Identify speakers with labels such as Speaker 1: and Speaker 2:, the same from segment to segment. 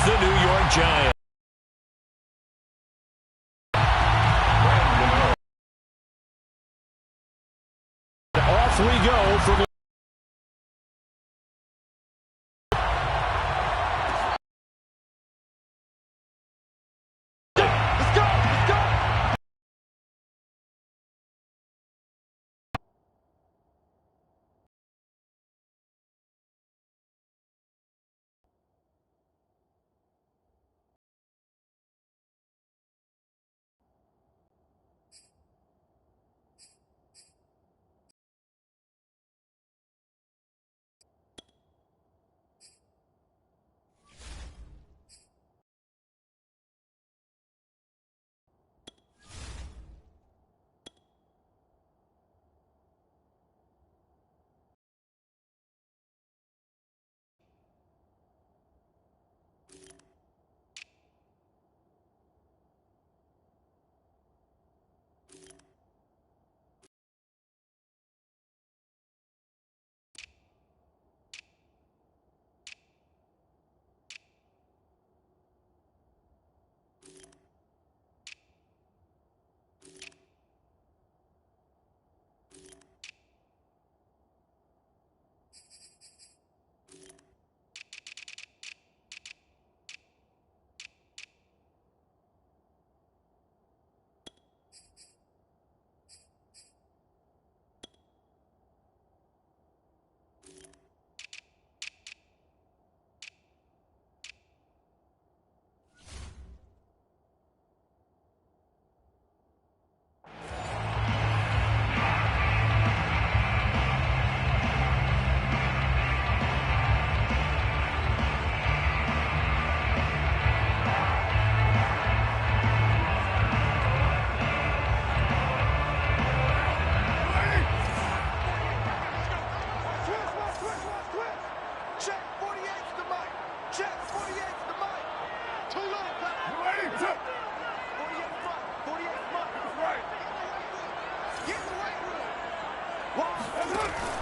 Speaker 1: the New York Giants. Off we go from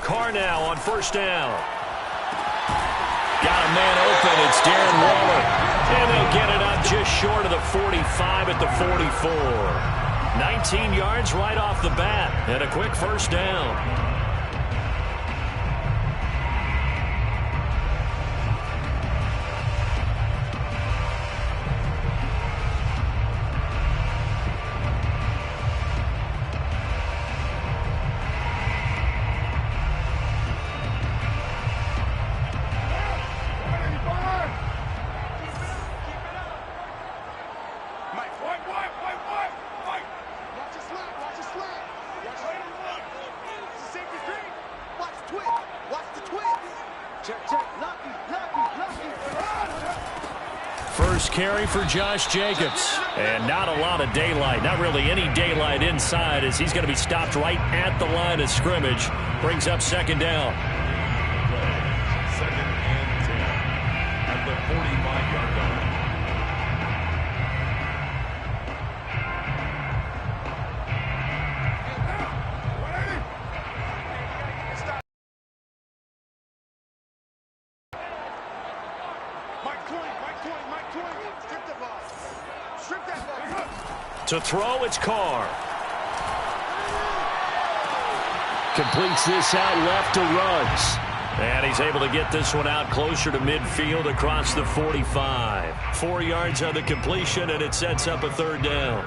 Speaker 1: Carr now on first down. Got a man open. It's Darren Waller. And they'll get it up just short of the 45 at the 44. 19 yards right off the bat. And a quick first down. First carry for Josh Jacobs. And not a lot of daylight. Not really any daylight inside as he's going to be stopped right at the line of scrimmage. Brings up second down.
Speaker 2: Second and 10 at the 45-yard line.
Speaker 1: To throw, it's Carr. Completes this out left to Ruggs. And he's able to get this one out closer to midfield across the 45. 4 yards on the completion, and it sets up a third down.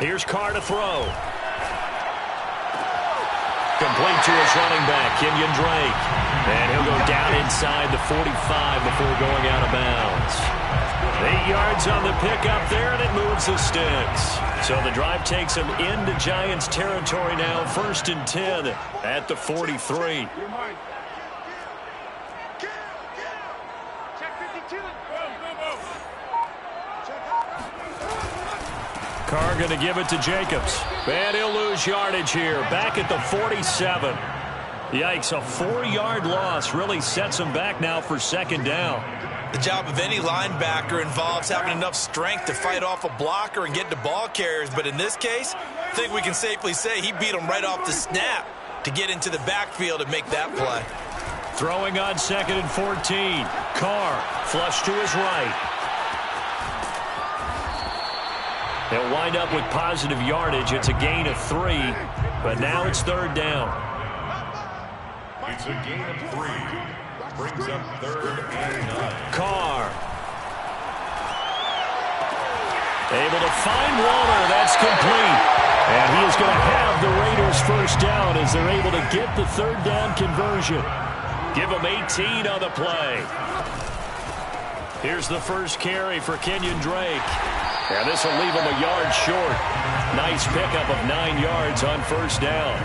Speaker 1: Here's Carr to throw. Complete to his running back, Kenyon Drake. And he'll go down inside the 45 before going out of bounds. 8 yards on the pickup there, and it moves the sticks. So the drive takes him into Giants territory now, 1st and 10 at the 43. Carr going to give it to Jacobs. And he'll lose yardage here. Back at the 47. Yikes, a 4-yard loss really sets him back now for second down.
Speaker 3: The job of any linebacker involves having enough strength to fight off a blocker and get to ball carriers. But in this case, I think we can safely say he beat him right off the snap to get into the backfield and make that play.
Speaker 1: Throwing on 2nd and 14. Carr, flush to his right. They'll wind up with positive yardage. It's a gain of 3, but now it's 3rd down.
Speaker 2: It's a gain of 3. Brings up 3rd and 9.
Speaker 1: Carr. Able to find Waller. That's complete. And he is going to have the Raiders first down as they're able to get the 3rd down conversion. Give them 18 on the play. Here's the first carry for Kenyon Drake. And this will leave him a yard short. Nice pickup of 9 yards on first down.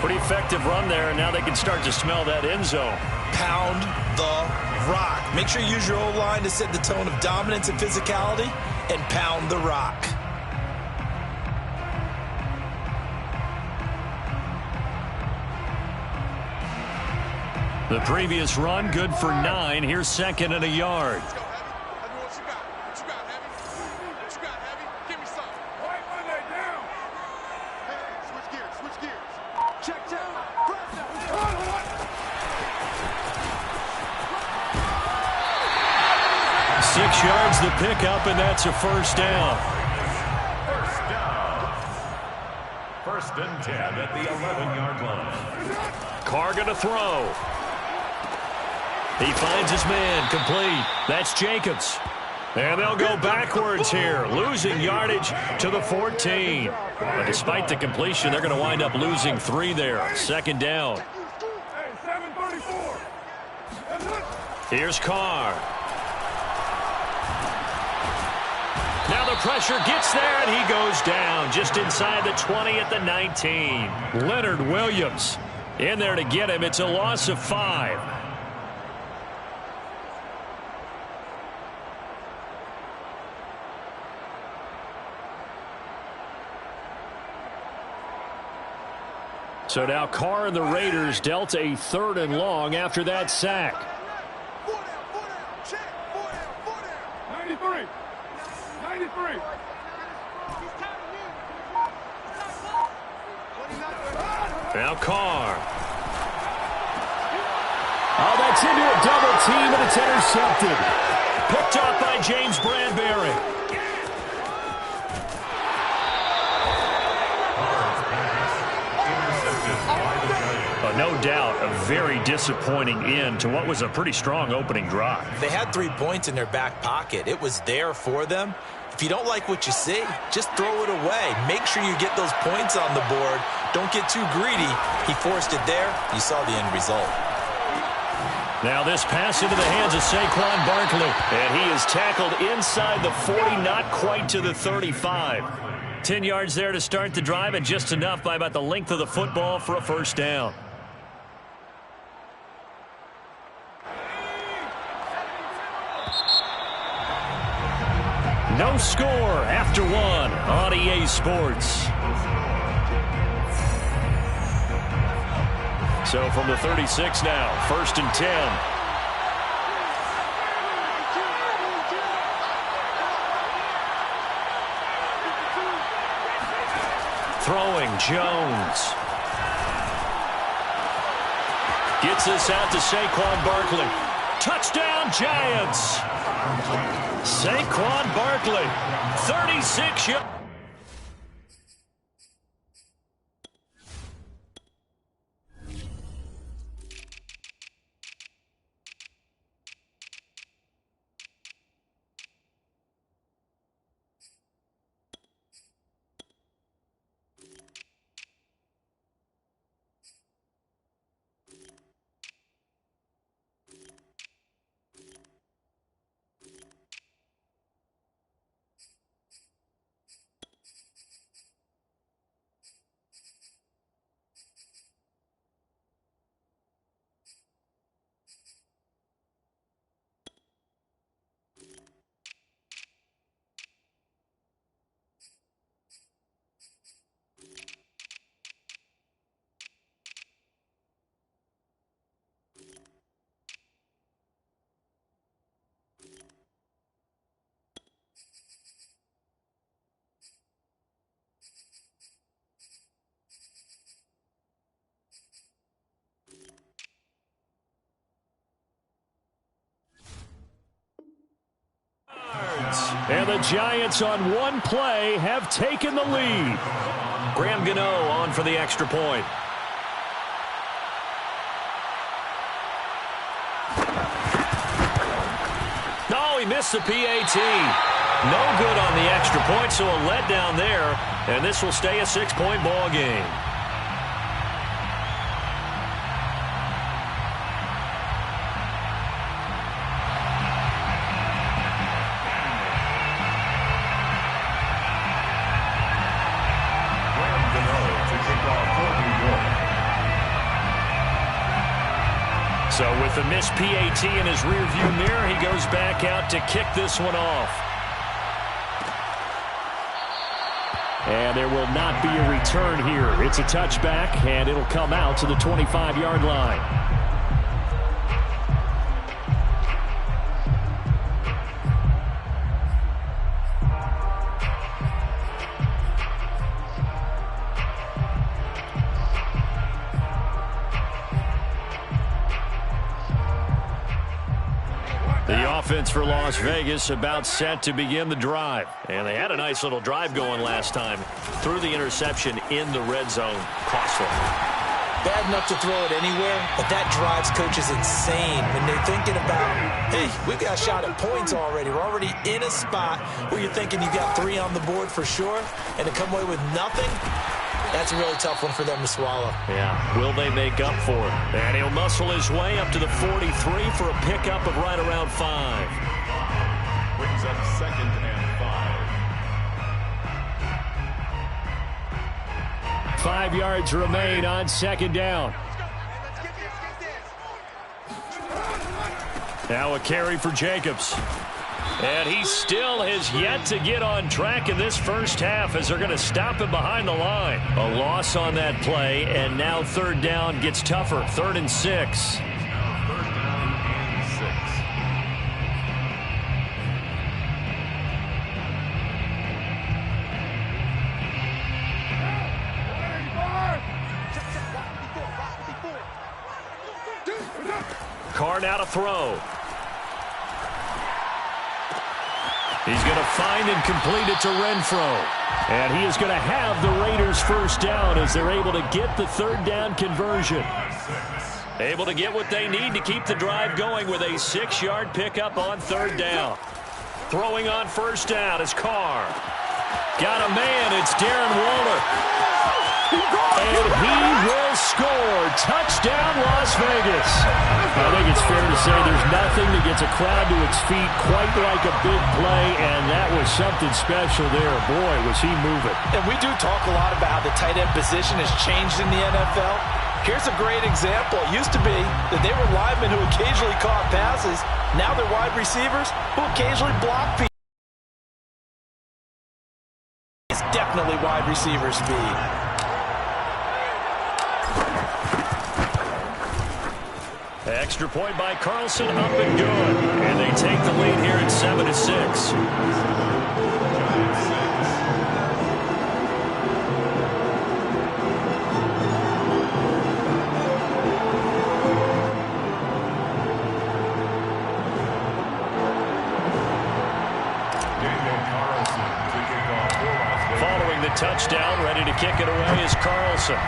Speaker 1: Pretty effective run there, and now they can start to smell that end zone.
Speaker 3: Pound the rock. Make sure you use your O-line to set the tone of dominance and physicality, and pound the rock.
Speaker 1: The previous run, good for 9. Here's 2nd and a yard. Yards the pickup, and that's a first down.
Speaker 2: First down. 1st and 10 at the 11-yard line.
Speaker 1: Carr going to throw. He finds his man, complete. That's Jacobs. And they'll go backwards here, losing yardage to the 14. But despite the completion, they're going to wind up losing 3 there. 2nd down. Here's Carr. Now the pressure gets there, and he goes down just inside the 20 at the 19. Leonard Williams in there to get him. It's a loss of 5. So now Carr and the Raiders dealt a 3rd and long after that sack.
Speaker 4: 93.
Speaker 1: Now Carr. Oh, that's into a double team, and it's intercepted. Picked off by James Bradbury. No doubt a very disappointing end to what was a pretty strong opening drive.
Speaker 3: They had 3 points in their back pocket. It was there for them. If you don't like what you see, just throw it away. Make sure you get those points on the board. Don't get too greedy. He forced it there. You saw the end result.
Speaker 1: Now this pass into the hands of Saquon Barkley. And he is tackled inside the 40, not quite to the 35. 10 yards there to start the drive, and just enough by about the length of the football for a first down. No score after 1 on EA Sports. So from the 36 now, 1st and 10. Throwing, Jones. Gets this out to Saquon Barkley. Touchdown, Giants! Saquon Barkley, 36 yards. And the Giants on one play have taken the lead. Graham Gano on for the extra point. No, he missed the PAT. No good on the extra point, so a letdown there. And this will stay a 6-point ball game. So with the missed PAT in his rearview mirror, he goes back out to kick this one off. And there will not be a return here. It's a touchback, and it'll come out to the 25-yard line. The offense for Las Vegas about set to begin the drive. And they had a nice little drive going last time. Threw the interception in the red zone. Costly.
Speaker 3: Bad enough to throw it anywhere, but that drives coaches insane when they're thinking about, hey, we've got a shot at points already. We're already in a spot where you're thinking you got 3 on the board for sure, and to come away with nothing, that's a really tough one for them to swallow.
Speaker 1: Yeah, will they make up for it? And he'll muscle his way up to the 43 for a pickup of right around 5.
Speaker 2: Brings up 2nd and 5.
Speaker 1: 5 yards remain on 2nd down. Now a carry for Jacobs. And he still has yet to get on track in this first half as they're going to stop him behind the line. A loss on that play, and now 3rd down gets tougher. 3rd and 6.
Speaker 2: 3rd down and
Speaker 1: 6. Carr now to throw. He's going to find and complete it to Renfro. And he is going to have the Raiders first down as they're able to get the 3rd down conversion. Able to get what they need to keep the drive going with a 6-yard pickup on 3rd down. Throwing on 1st down is Carr. Got a man. It's Darren Waller. And he will score. Touchdown, Las Vegas. I think it's fair to say there's nothing that gets a crowd to its feet quite like a big play, and that was something special there. Boy, was he moving.
Speaker 3: And we do talk a lot about how the tight end position has changed in the NFL. Here's a great example. It used to be that they were linemen who occasionally caught passes. Now they're wide receivers who occasionally block people. It's definitely wide receiver speed.
Speaker 1: Extra point by Carlson, up and good. And they take the lead here at 7-6. Following the touchdown, ready to kick it away is Carlson.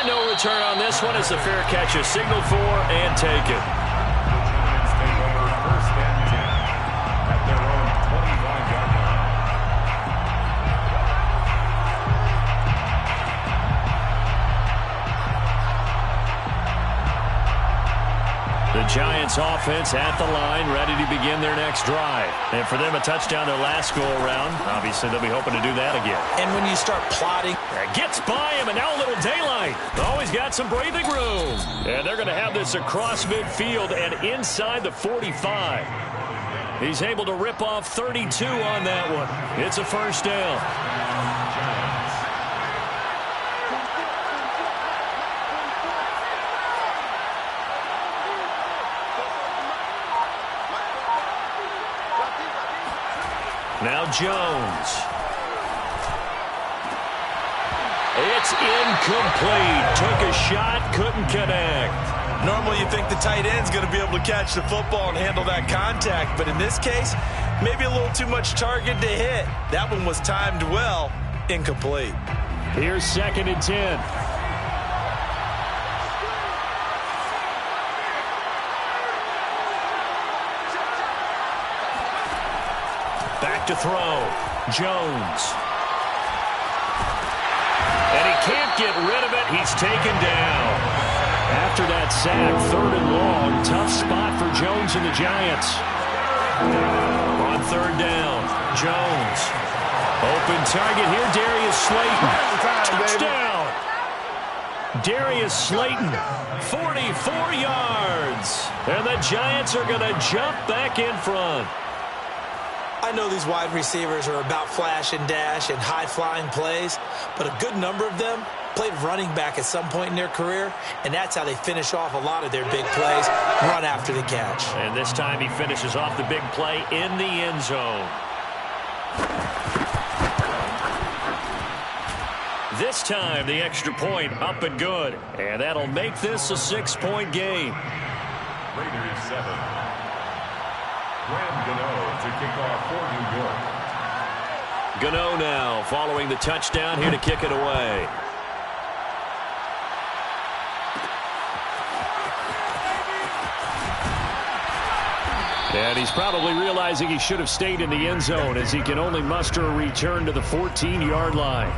Speaker 1: No return on this one as the fair catch is signaled for and taken.
Speaker 2: The Giants take over 1st and 10 at their own 25-yard line.
Speaker 1: The Giants offense at the line, ready to begin their next drive. And for them, a touchdown their last go-around. Obviously, they'll be hoping to do that again.
Speaker 3: And when you start plotting.
Speaker 1: Gets by him, and now a little daylight. Oh, he's got some breathing room. And they're going to have this across midfield and inside the 45. He's able to rip off 32 on that one. It's a 1st down. Now Jones. It's incomplete. Took a shot, couldn't connect.
Speaker 3: Normally you think the tight end's going to be able to catch the football and handle that contact, but in this case, maybe a little too much target to hit. That one was timed well, incomplete.
Speaker 1: Here's 2nd and 10. Back to throw. Jones. And he can't get rid of it. He's taken down. After that sack, 3rd and long. Tough spot for Jones and the Giants. On 3rd down, Jones. Open target here, Darius Slayton. Touchdown. Darius Slayton, 44 yards. And the Giants are going to jump back in front.
Speaker 3: I know these wide receivers are about flash and dash and high-flying plays, but a good number of them played running back at some point in their career, and that's how they finish off a lot of their big plays, run after the catch.
Speaker 1: And this time he finishes off the big play in the end zone. This time the extra point up and good, and that'll make this a 6-point game.
Speaker 2: Raiders 7. Graham Gano to kick off for New York.
Speaker 1: Gano now following the touchdown here to kick it away. And he's probably realizing he should have stayed in the end zone as he can only muster a return to the 14-yard line.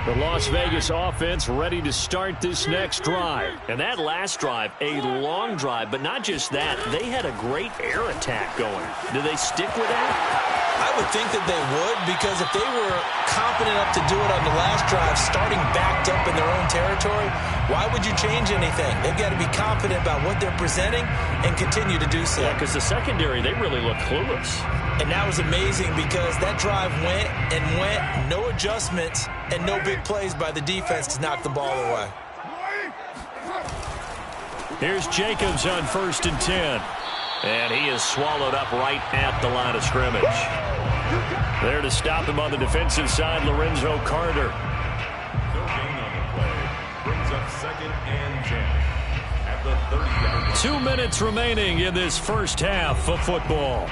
Speaker 1: The Las Vegas offense ready to start this next drive. And that last drive, a long drive, but not just that. They had a great air attack going. Do they stick with that?
Speaker 3: I would think that they would, because if they were confident enough to do it on the last drive, starting backed up in their own territory, why would you change anything? They've got to be confident about what they're presenting and continue to do so.
Speaker 1: Yeah, because the secondary, they really look clueless.
Speaker 3: And that was amazing because that drive went and went, no adjustments, and no big plays by the defense to knock the ball away.
Speaker 1: Here's Jacobs on 1st and 10. And he is swallowed up right at the line of scrimmage. There to stop him on the defensive side, Lorenzo Carter.
Speaker 2: No gain on the play. Brings up 2nd and 10 at the 30-yard line.
Speaker 1: 2 minutes remaining in this first half of football.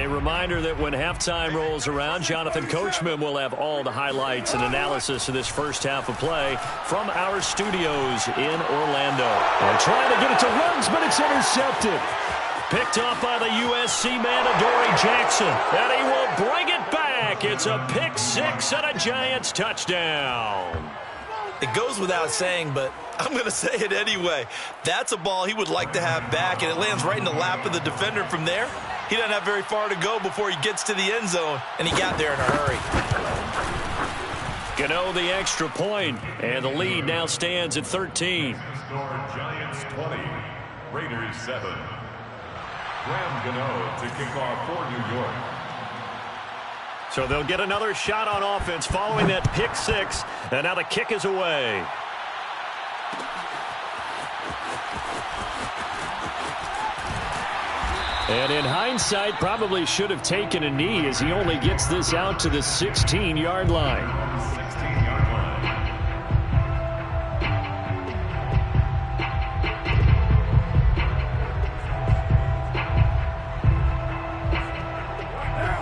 Speaker 1: Reminder that when halftime rolls around, Jonathan Coachman will have all the highlights and analysis of this first half of play from our studios in Orlando. They're trying to get it to runs, but it's intercepted. Picked off by the USC man, Adoree Jackson. And he will bring it back. It's a pick six and a Giants touchdown.
Speaker 3: It goes without saying, but I'm going to say it anyway. That's a ball he would like to have back, and it lands right in the lap of the defender from there. He doesn't have very far to go before he gets to the end zone, and he got there in a hurry.
Speaker 1: Gano the extra point, and the lead now stands at 13.
Speaker 2: Score Giants 20, Raiders 7. Graham Gano to kick off for New York.
Speaker 1: So they'll get another shot on offense following that pick six, and now the kick is away. And in hindsight, probably should have taken a knee as he only gets this out to the 16-yard line.
Speaker 2: 16-yard line.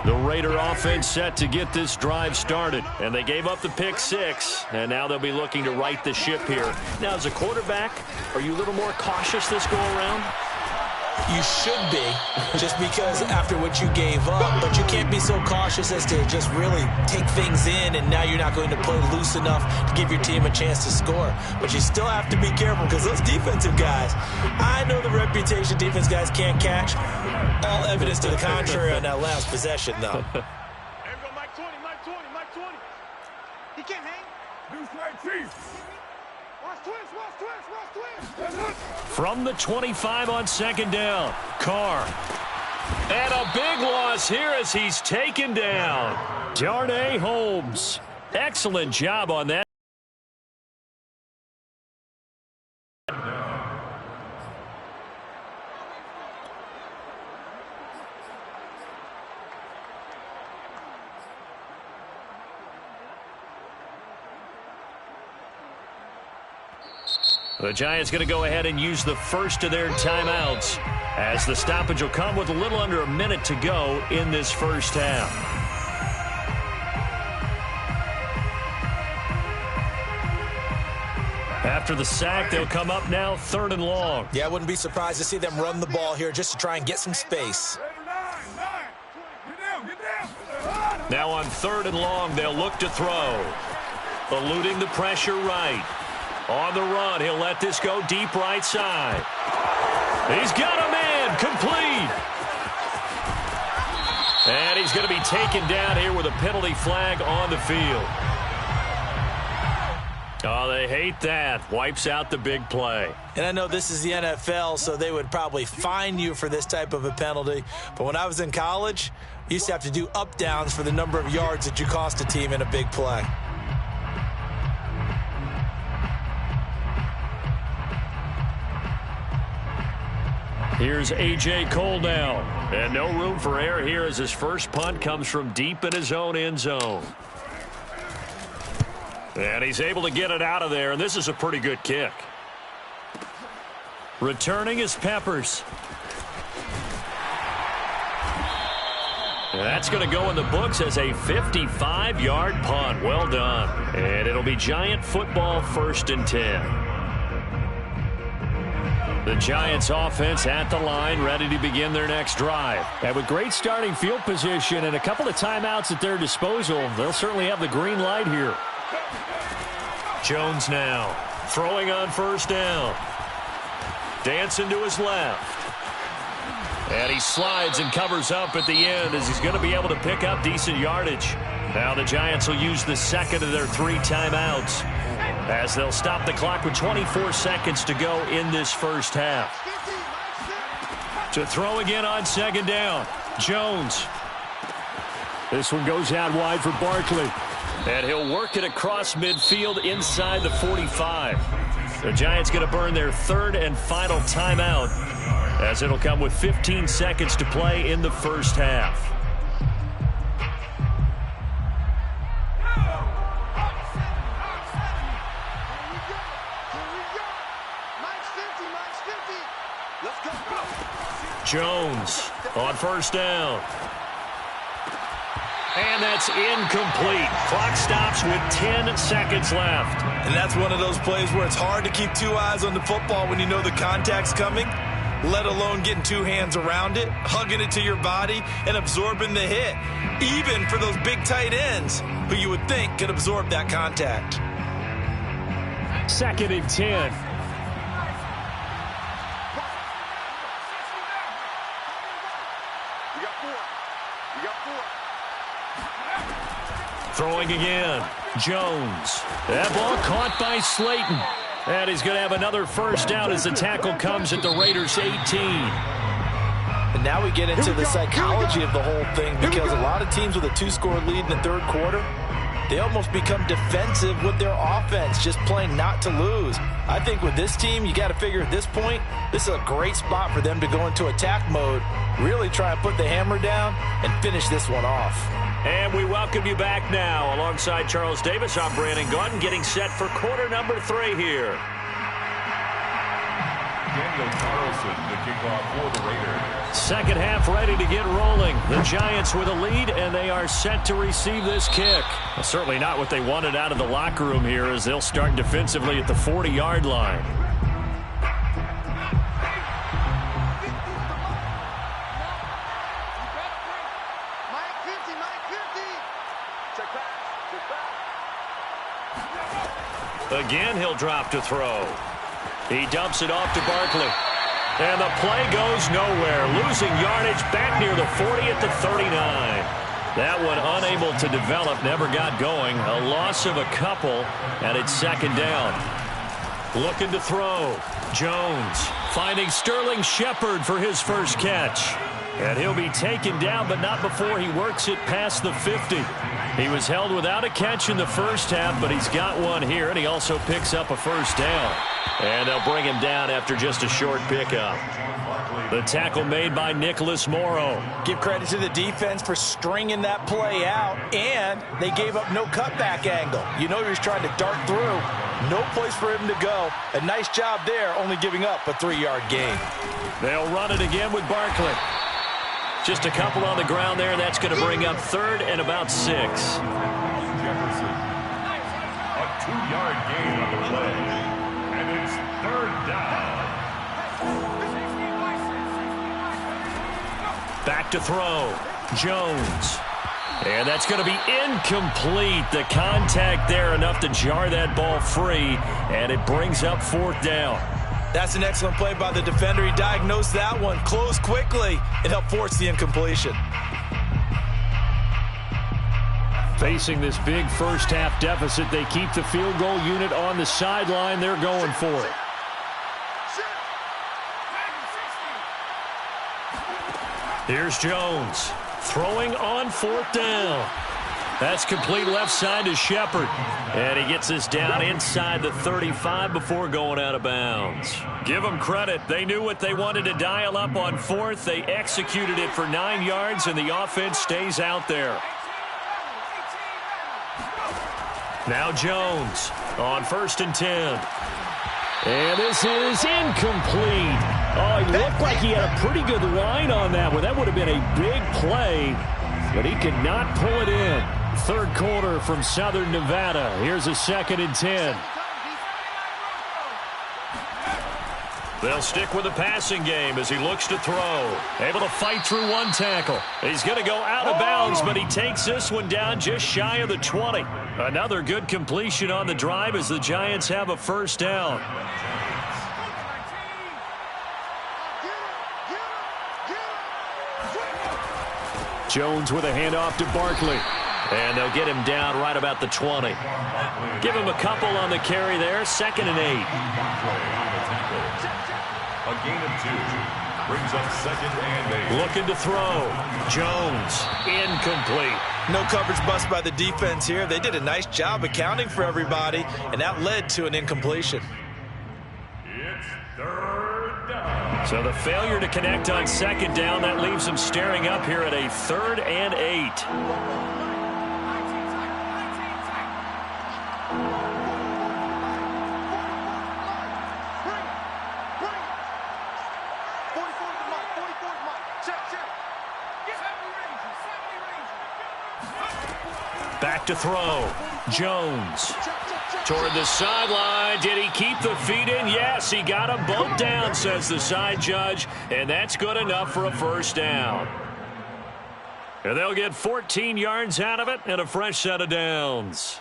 Speaker 1: The Raider offense set to get this drive started, and they gave up the pick six, and now they'll be looking to right the ship here. Now, as a quarterback, are you a little more cautious this go around?
Speaker 3: You should be, just because after what you gave up, but you can't be so cautious as to just really take things in, and now you're not going to play loose enough to give your team a chance to score. But you still have to be careful because those defensive guys, I know the reputation defense guys can't catch. All evidence to the contrary on that last possession, though.
Speaker 4: There we go, Mike 20, Mike 20, Mike 20. He can't hang.
Speaker 2: New strike Chiefs.
Speaker 4: Watch twist, watch twist, watch twist.
Speaker 1: From the 25 on second down, Carr. And a big loss here as he's taken down. Darnay Holmes. Excellent job on that. The Giants going to go ahead and use the first of their timeouts as the stoppage will come with a little under a minute to go in this first half. After the sack, they'll come up now 3rd and long.
Speaker 3: Yeah, I wouldn't be surprised to see them run the ball here just to try and get some space.
Speaker 1: Now on 3rd and long, they'll look to throw. Eluding the pressure right. On the run, he'll let this go deep right side. He's got a man, complete. And he's going to be taken down here with a penalty flag on the field. Oh, they hate that. Wipes out the big play.
Speaker 3: And I know this is the NFL, so they would probably fine you for this type of a penalty. But when I was in college, you used to have to do up-downs for the number of yards that you cost a team in a big play.
Speaker 1: Here's A.J. Cole now. And no room for error here as his first punt comes from deep in his own end zone. And he's able to get it out of there, and this is a pretty good kick. Returning is Peppers. And that's going to go in the books as a 55-yard punt. Well done. And it'll be Giant football 1st and 10. The Giants offense at the line, ready to begin their next drive. And with great starting field position and a couple of timeouts at their disposal, they'll certainly have the green light here. Jones now, throwing on 1st down. Dancing to his left. And he slides and covers up at the end as he's going to be able to pick up decent yardage. Now the Giants will use the second of their 3 timeouts as they'll stop the clock with 24 seconds to go in this first half. To throw again on 2nd down, Jones. This one goes out wide for Barkley. And he'll work it across midfield inside the 45. The Giants going to burn their 3rd and final timeout as it'll come with 15 seconds to play in the first half. Jones on 1st down. And that's incomplete. Clock stops with 10 seconds left.
Speaker 3: And that's one of those plays where it's hard to keep 2 eyes on the football when you know the contact's coming, let alone getting 2 hands around it, hugging it to your body, and absorbing the hit, even for those big tight ends who you would think could absorb that contact.
Speaker 1: 2nd and 10. Throwing again, Jones. That ball caught by Slayton. And he's going to have another 1st down as the tackle comes at the Raiders' 18.
Speaker 3: And now we get into the psychology of the whole thing, because a lot of teams with a 2-score lead in the 3rd quarter, they almost become defensive with their offense, just playing not to lose. I think with this team, you got to figure at this point, this is a great spot for them to go into attack mode, really try and put the hammer down and finish this one off.
Speaker 1: And we welcome you back now. Alongside Charles Davis, I'm Brandon Gaudin, getting set for quarter number 3 here.
Speaker 2: Daniel Carlson, the kickoff for the Raiders.
Speaker 1: Second half ready to get rolling. The Giants with a lead, and they are set to receive this kick. Well, certainly not what they wanted out of the locker room here, as they'll start defensively at the 40-yard line. Again, he'll drop to throw. He dumps it off to Barkley. And the play goes nowhere. Losing yardage back near the 40 at the 39. That one unable to develop, never got going. A loss of a couple, and it's second down. Looking to throw. Jones finding Sterling Shepard for his first catch. And he'll be taken down, but not before he works it past the 50. He was held without a catch in the first half, but he's got one here, and he also picks up a first down. And they'll bring him down after just a short pickup. The tackle made by Nicholas Morrow.
Speaker 3: Give credit to the defense for stringing that play out, and they gave up no cutback angle. You know he was trying to dart through. No place for him to go. A nice job there, only giving up a 3-yard gain.
Speaker 1: They'll run it again with Barkley. Just a couple on the ground there. That's going to bring up third and about 6.
Speaker 2: Jefferson. A 2-yard gain on the play. And it's third down.
Speaker 1: Back to throw. Jones. And that's going to be incomplete. The contact there enough to jar that ball free. And it brings up fourth down.
Speaker 3: That's an excellent play by the defender. He diagnosed that one, closed quickly, and helped force the incompletion.
Speaker 1: Facing this big first half deficit, they keep the field goal unit on the sideline. They're going for it. Here's Jones throwing on fourth down. That's complete left side to Shepard. And he gets us down inside the 35 before going out of bounds. Give them credit. They knew what they wanted to dial up on fourth. They executed it for 9 yards, and the offense stays out there. Now Jones on 1st and 10. And this is incomplete. Oh, he looked like he had a pretty good line on that one. That would have been a big play, but he could not pull it in. Third quarter from Southern Nevada. Here's a 2nd and 10. They'll stick with the passing game as he looks to throw. Able to fight through one tackle. He's going to go out of bounds, but he takes this one down just shy of the 20. Another good completion on the drive as the Giants have a first down. Jones with a handoff to Barkley. And they'll get him down right about the 20. Give him a couple on the carry there. 2nd and 8.
Speaker 2: A gain of 2. Brings up 2nd and 8.
Speaker 1: Looking to throw. Jones. Incomplete.
Speaker 3: No coverage bust by the defense here. They did a nice job accounting for everybody, and that led to an incompletion.
Speaker 2: It's third down.
Speaker 1: So the failure to connect on 2nd down, that leaves them staring up here at a 3rd and 8. Back to throw. Jones. Toward the sideline. Did he keep the feet in? Yes, he got them both down, says the side judge. And that's good enough for a first down. And they'll get 14 yards out of it and a fresh set of downs.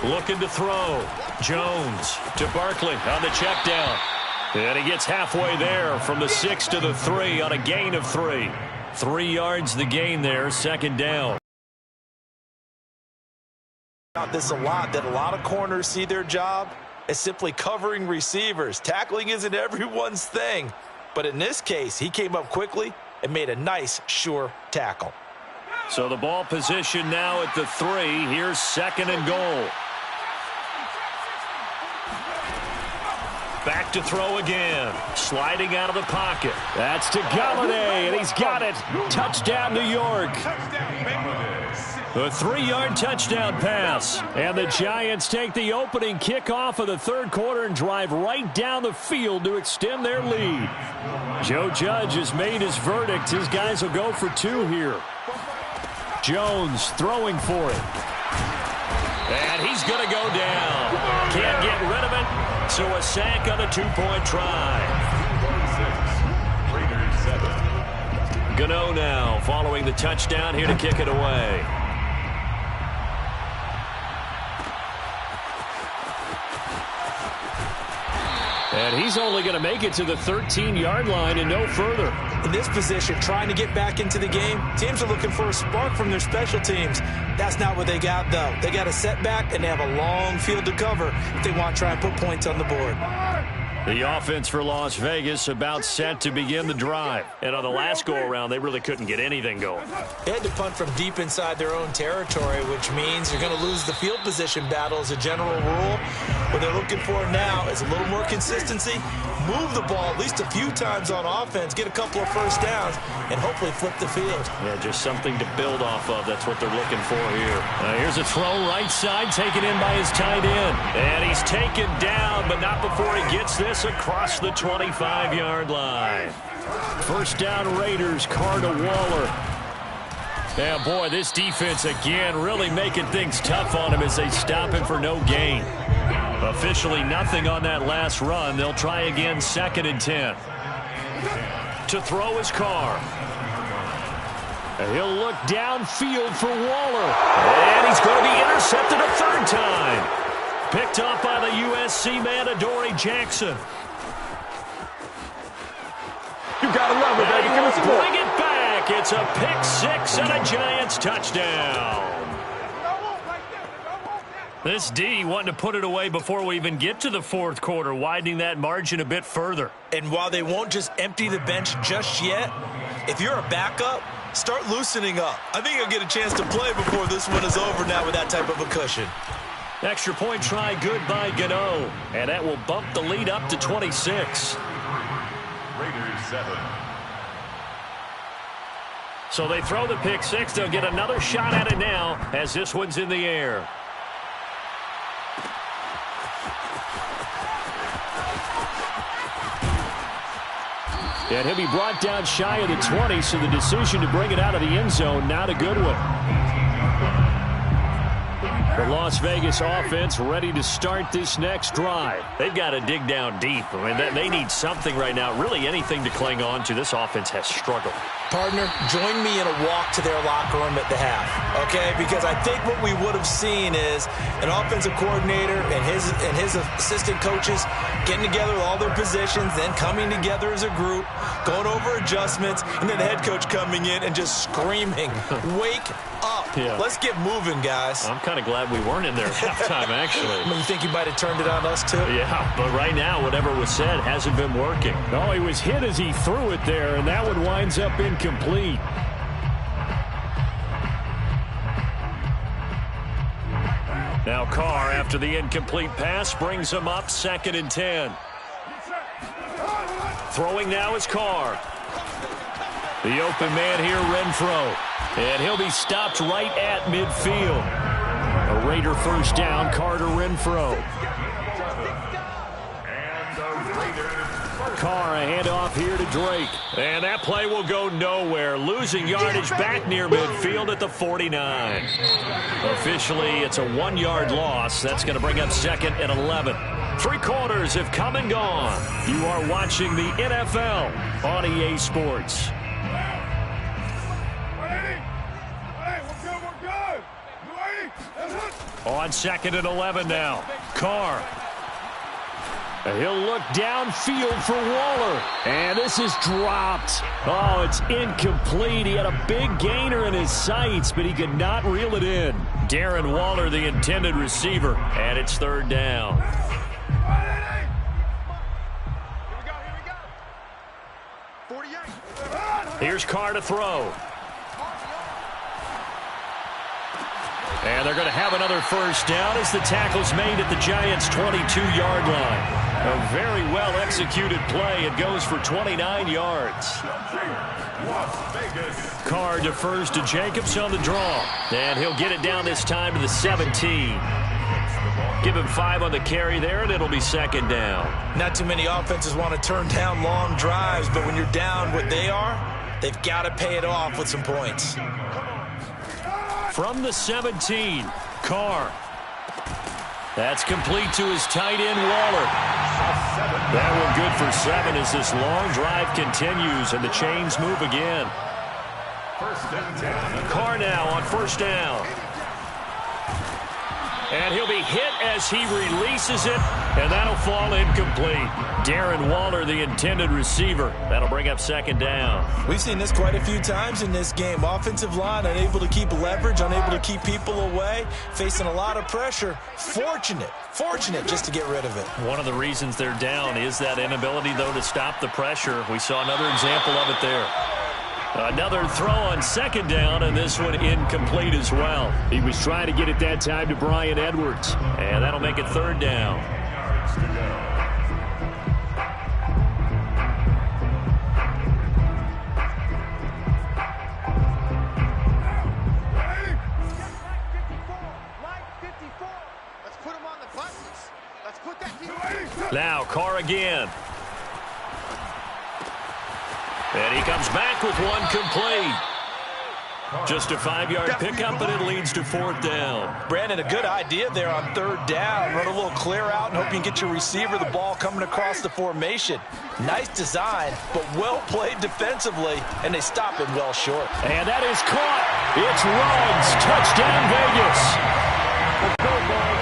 Speaker 1: Looking to throw. Jones to Barkley on the check down. And he gets halfway there from the 6 to the 3 on a gain of 3. 3 yards the gain there, 2nd down.
Speaker 3: This a lot, that a lot of corners see their job as simply covering receivers. Tackling isn't everyone's thing. But in this case, he came up quickly and made a nice, sure tackle.
Speaker 1: So the ball position now at the 3. Here's 2nd and goal. Back to throw again. Sliding out of the pocket. That's to Galladay, and he's got it. Touchdown, New York. A 3-yard touchdown pass. And the Giants take the opening kickoff of the third quarter and drive right down the field to extend their lead. Joe Judge has made his verdict. His guys will go for 2 here. Jones throwing for it. And he's going to go down. Can't get rid of it. So a sack on a two-point try.
Speaker 2: Raiders 7.
Speaker 1: Gano now following the touchdown here to kick it away. And he's only going to make it to the 13-yard line and no further.
Speaker 3: In this position, trying to get back into the game, teams are looking for a spark from their special teams. That's not what they got, though. They got a setback, and they have a long field to cover if they want to try and put points on the board.
Speaker 1: The offense for Las Vegas about set to begin the drive. And on the last go-around, they really couldn't get anything going.
Speaker 3: They had to punt from deep inside their own territory, which means you're going to lose the field position battle as a general rule. What they're looking for now is a little more consistency, move the ball at least a few times on offense, get a couple of first downs, and hopefully flip the field.
Speaker 1: Yeah, just something to build off of. That's what they're looking for here. Here's a throw right side, taken in by his tight end. And he's taken down, but not before he gets this across the 25-yard line. First down Raiders, Carr to Waller. Yeah, boy, this defense again really making things tough on him as they stop him for no gain. Officially nothing on that last run. They'll try again, 2nd and 10. To throw his Carr. And he'll look downfield for Waller. And he's going to be intercepted a third time. Picked off by the USC man, Adoree Jackson.
Speaker 4: You gotta love it, baby. Give us support.
Speaker 1: Bring it back. It's a pick-6 and a Giants touchdown. This D wanting to put it away before we even get to the fourth quarter, widening that margin a bit further.
Speaker 3: And while they won't just empty the bench just yet, if you're a backup, start loosening up. I think you'll get a chance to play before this one is over now with that type of a cushion.
Speaker 1: Extra point try good by Gano. And that will bump the lead up to 26.
Speaker 2: Raiders 7.
Speaker 1: So they throw the pick-6. They'll get another shot at it now as this one's in the air. And he'll be brought down shy of the 20, so the decision to bring it out of the end zone, not a good one. The Las Vegas offense ready to start this next drive. They've got to dig down deep. I mean, they need something right now, really anything to cling on to. This offense has struggled.
Speaker 3: Partner, join me in a walk to their locker room at the half, okay? Because I think what we would have seen is an offensive coordinator and his assistant coaches getting together with all their positions, then coming together as a group, going over adjustments, and then the head coach coming in and just screaming, wake up.
Speaker 1: Yeah.
Speaker 3: Let's get moving, guys.
Speaker 1: I'm kind of glad we weren't in there at halftime, actually.
Speaker 3: You think he might have turned it on us, too?
Speaker 1: Yeah, but right now, whatever was said hasn't been working.
Speaker 5: No, he was hit as he threw it there, and that one winds up incomplete.
Speaker 1: Now Carr, after the incomplete pass, brings him up 2nd and 10. Throwing now is Carr. The open man here, Renfro. And he'll be stopped right at midfield. A Raider first down, Carter Renfro. Carr, a handoff here to Drake. And that play will go nowhere. Losing yardage back near midfield at the 49. Officially, it's a 1-yard loss. That's going to bring up 2nd and 11. 3 quarters have come and gone. You are watching the NFL on EA Sports. On 2nd and 11 now. Carr. He'll look downfield for Waller. And this is dropped. Oh, it's incomplete. He had a big gainer in his sights, but he could not reel it in. Darren Waller, the intended receiver. And it's 3rd down.
Speaker 4: Here we go. 48.
Speaker 1: Here's Carr to throw. And they're going to have another first down as the tackle's made at the Giants' 22-yard line. A very well-executed play. It goes for 29 yards. Carr defers to Jacobs on the draw. And he'll get it down this time to the 17. Give him 5 on the carry there, and it'll be 2nd down.
Speaker 3: Not too many offenses want to turn down long drives, but when you're down what they are, they've got to pay it off with some points.
Speaker 1: From the 17, Carr.
Speaker 5: That's complete to his tight end, Waller. That one good for 7 as this long drive continues and the chains move again.
Speaker 2: First and 10.
Speaker 5: Carr now on first down. And he'll be hit as he releases it, and that'll fall incomplete. Darren Waller, the intended receiver. That'll bring up second down.
Speaker 3: We've seen this quite a few times in this game. Offensive line unable to keep leverage, unable to keep people away, facing a lot of pressure. Fortunate just to get rid of it.
Speaker 5: One of the reasons they're down is that inability, though, to stop the pressure. We saw another example of it there. Another throw on second down, and this one incomplete as well. He was trying to get it that time to Bryan Edwards, and that'll make it third down.
Speaker 4: Let's put him on the buses. Let's put that.
Speaker 5: Now Carr again. And he comes back with one complete. Just a 5-yard pickup, and it leads to fourth down.
Speaker 3: Brandon, a good idea there on third down. Run a little clear out and hope you can get your receiver the ball coming across the formation. Nice design, but well played defensively, and they stop him well short.
Speaker 5: And that is caught. It's Ruggs. Touchdown, Vegas.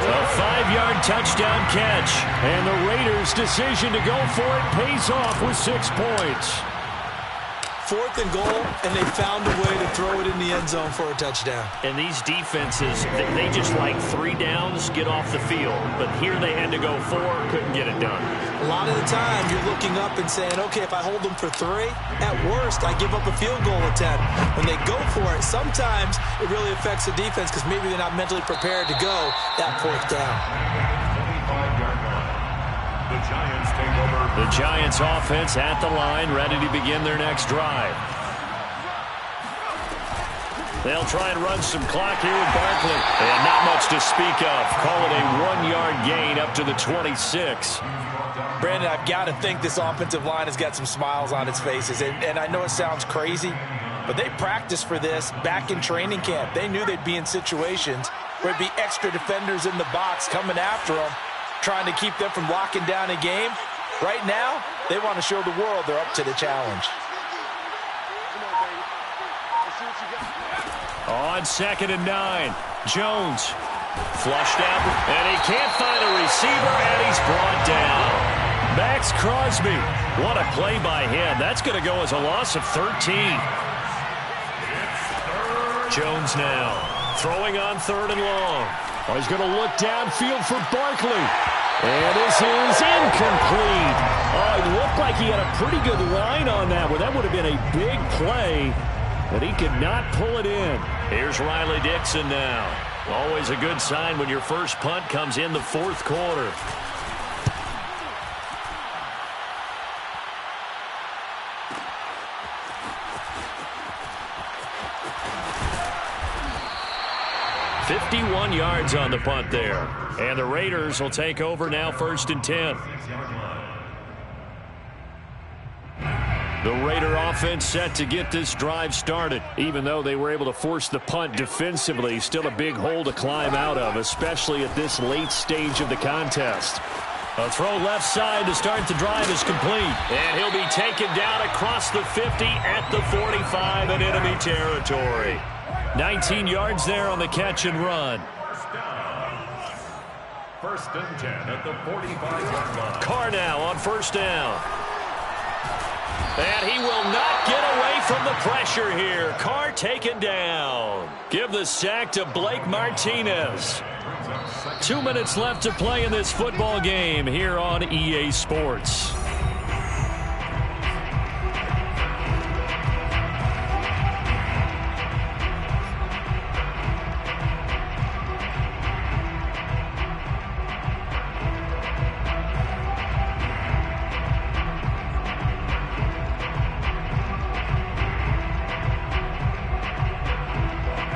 Speaker 5: A 5-yard touchdown catch. And the Raiders' decision to go for it pays off with 6 points.
Speaker 3: Fourth and goal, and they found a way to throw it in the end zone for a touchdown.
Speaker 5: And these defenses, they just like 3 downs, get off the field. But here they had to go 4, couldn't get it done.
Speaker 3: A lot of the time, you're looking up and saying, okay, if I hold them for 3, at worst, I give up a field goal attempt. When they go for it, sometimes it really affects the defense because maybe they're not mentally prepared to go that fourth down.
Speaker 2: 25-yard line. The Giants take over.
Speaker 5: The Giants offense at the line, ready to begin their next drive. They'll try and run some clock here with Barkley. And not much to speak of. Call it a 1-yard gain up to the 26.
Speaker 3: Brandon, I've got to think this offensive line has got some smiles on its faces. And I know it sounds crazy, but they practiced for this back in training camp. They knew they'd be in situations where there'd be extra defenders in the box coming after them, trying to keep them from locking down a game. Right now, they want to show the world they're up to the challenge.
Speaker 5: On 2nd and 9, Jones flushed out, and he can't find a receiver, and he's brought down. Max Crosby, what a play by him. That's going to go as a loss of 13. Jones now throwing on 3rd and long. Oh, he's going to look downfield for Barkley. And this is incomplete. Oh, it looked like he had a pretty good line on that one. That would have been a big play, but he could not pull it in. Here's Riley Dixon now. Always a good sign when your first punt comes in the 4th quarter. $51 yards on the punt there. And the Raiders will take over now 1st and 10. The Raider offense set to get this drive started. Even though they were able to force the punt defensively, still a big hole to climb out of, especially at this late stage of the contest. A throw left side to start the drive is complete. And he'll be taken down across the 50 at the 45 in enemy territory. 19 yards there on the catch and run.
Speaker 2: First and 10 at the 45-yard line.
Speaker 5: Carr now on 1st down. And he will not get away from the pressure here. Carr taken down. Give the sack to Blake Martinez. 2 minutes left to play in this football game here on EA Sports.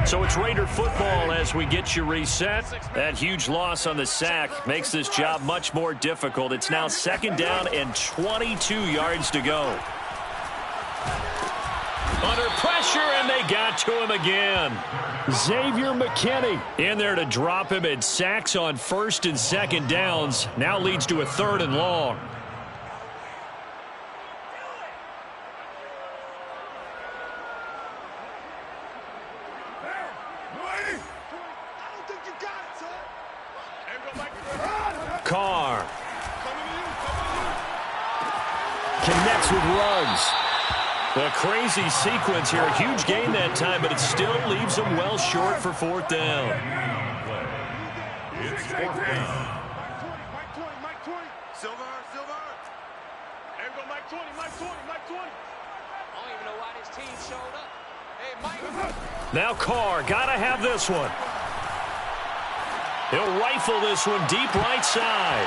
Speaker 5: So it's Raider football as we get you reset. That huge loss on the sack makes this job much more difficult. It's now 2nd down and 22 yards to go.
Speaker 1: Under pressure, and they got to him again.
Speaker 5: Xavier McKinney in there to drop him at sacks on first and second downs. Now leads to a 3rd and long.
Speaker 1: Carr.
Speaker 5: Connects with Ruggs.
Speaker 1: A crazy sequence here. A huge gain that time, but it still leaves him well short for 4th down.
Speaker 2: It's 4th down.
Speaker 4: Mike 20. Silver. There we go, Mike 20. I don't even know why this team showed up. Hey, Mike.
Speaker 1: Now Carr, gotta have this one. He'll rifle this one deep right side.